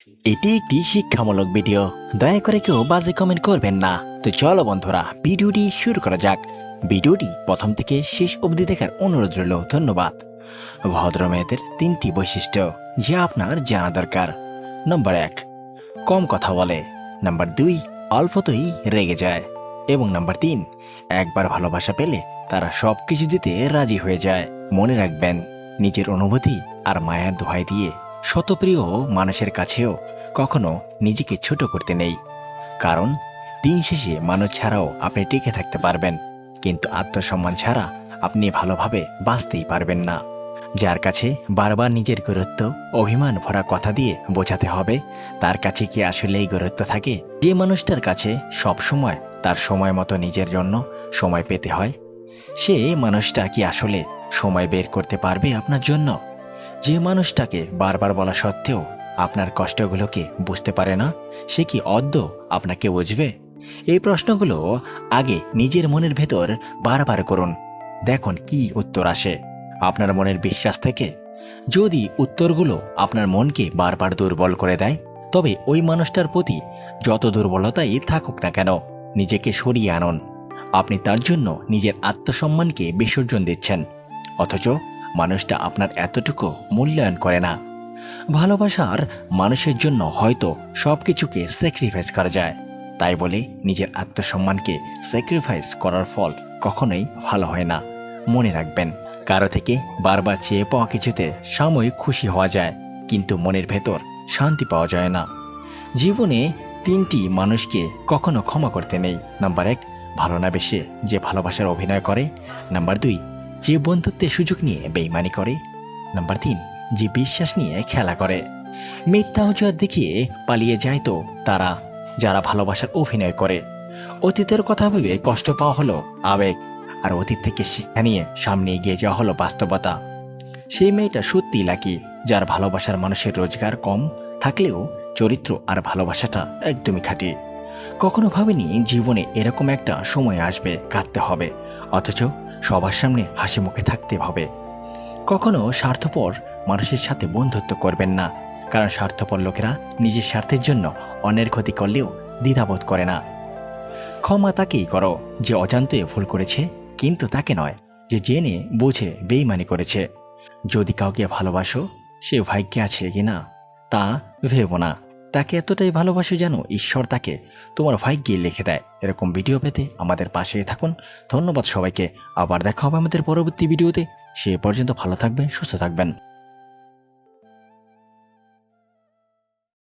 এটি একটি শিক্ষামূলক ভিডিও, দয়া করে কেউ বাজে কমেন্ট করবেন না। তো চলো বন্ধুরা, ভিডিওটি শুরু করা যাক। ভিডিওটি প্রথম থেকে শেষ অবধি দেখার অনুরোধ রইল। ধন্যবাদ। ভদ্র মেয়েদের 3টি বৈশিষ্ট্য যা আপনার জানা দরকার। নম্বর 1, কম কথা বলে। নাম্বার 2, অল্পতেই রেগে যায়। এবং নাম্বার 3, একবার ভালোবাসা পেলে তারা সব কিছু দিতে রাজি হয়ে যায়। মনে রাখবেন, নিজের অনুভূতি আর মায়ার দোহাই দিয়ে শতপ্রিয় মানুষের কাছেও কখনো নিজেকে ছোট করতে নেই। কারণ দিন শেষে মানুষ ছাড়াও আপনি টিকে থাকতে পারবেন, কিন্তু আত্মসম্মান ছাড়া আপনি ভালোভাবে বাঁচতেই পারবেন না। যার কাছে বারবার নিজের গুরুত্ব অভিমান ভরা কথা দিয়ে বোঝাতে হবে, তার কাছে কি আসলেই গুরুত্ব থাকে? যে মানুষটার কাছে সব সময় তার সময় মতো নিজের জন্য সময় পেতে হয়, সে মানুষটা কি আসলে সময় বের করতে পারবে আপনার জন্য? যে মানুষটাকে বারবার বলা সত্ত্বেও আপনার কষ্টগুলোকে বুঝতে পারে না, সে কি আদৌ আপনাকে বুঝবে? এই প্রশ্নগুলো আগে নিজের মনের ভেতর বারবার করুন, দেখুন কি উত্তর আসে আপনার মনের বিশ্বাস থেকে। যদি উত্তরগুলো আপনার মনকে বারবার দুর্বল করে দেয়, তবে ওই মানুষটার প্রতি যত দুর্বলতাই থাকুক না কেন, নিজেকে সরিয়ে আনুন। আপনি তার জন্য নিজের আত্মসম্মানকে বিসর্জন দিচ্ছেন, অথচ মানুষটা আপনার এতটুকু মূল্যায়ন করে না। ভালোবাসার মানুষের জন্য হয়তো সব কিছুকে স্যাক্রিফাইস করা যায়, তাই বলে নিজের আত্মসম্মানকে স্যাক্রিফাইস করার ফল কখনোই ভালো হয় না। মনে রাখবেন, কারো থেকে বারবার চেয়ে পাওয়া কিছুতে সাময়িক খুশি হওয়া যায়, কিন্তু মনের ভেতর শান্তি পাওয়া যায় না। জীবনে 3টি মানুষকে কখনো ক্ষমা করতে নেই। নাম্বার 1, ভালো না বেশে যে ভালোবাসার অভিনয় করে। নাম্বার 2, যে বন্ধুত্বের সুযোগ নিয়ে বেইমানি করে। নাম্বার 3, যে বিশ্বাস নিয়ে খেলা করে। মিথ্যা অজুহাত দেখিয়ে পালিয়ে যায় তো তারা, যারা ভালোবাসার অভিনয় করে। অতীতের কথা ভেবে কষ্ট পাওয়া হলো আবেগ, আর অতীত থেকে শিক্ষা নিয়ে সামনে এগিয়ে যাওয়া হলো বাস্তবতা। সেই মেয়েটা সত্যি লাকি, যার ভালোবাসার মানুষের রোজগার কম থাকলেও চরিত্র আর ভালোবাসাটা একদমই খাঁটি। কখনো ভাবিনি জীবনে এরকম একটা সময় আসবে, কাটতে হবে, অথচ সবার সামনে হাসি মুখে থাকতে হবে। কখনো স্বার্থপর মানুষের সাথে বন্ধুত্ব করবেন না, কারণ স্বার্থপর লোকেরা নিজের স্বার্থের জন্য অন্যের ক্ষতি করলেও দ্বিধাবোধ করে না। ক্ষমা তাকেই করো যে অজান্তে ভুল করেছে, কিন্তু তাকে নয় যে জেনে বুঝে বেইমানি করেছে। যদি কাউকে ভালোবাসো, সে ভাগ্যে আছে কিনা তা ভেবো না, তাকে এতটাই ভালোবাসো যেন ঈশ্বর তাকে তোমার ভাগ্যে লিখে দেয়। এরকম ভিডিও পেতে আমাদের পাশেই থাকুন। ধন্যবাদ সবাইকে। আবার দেখা হবে আমাদের পরবর্তী ভিডিওতে। সে পর্যন্ত ভালো থাকবেন, সুস্থ থাকবেন।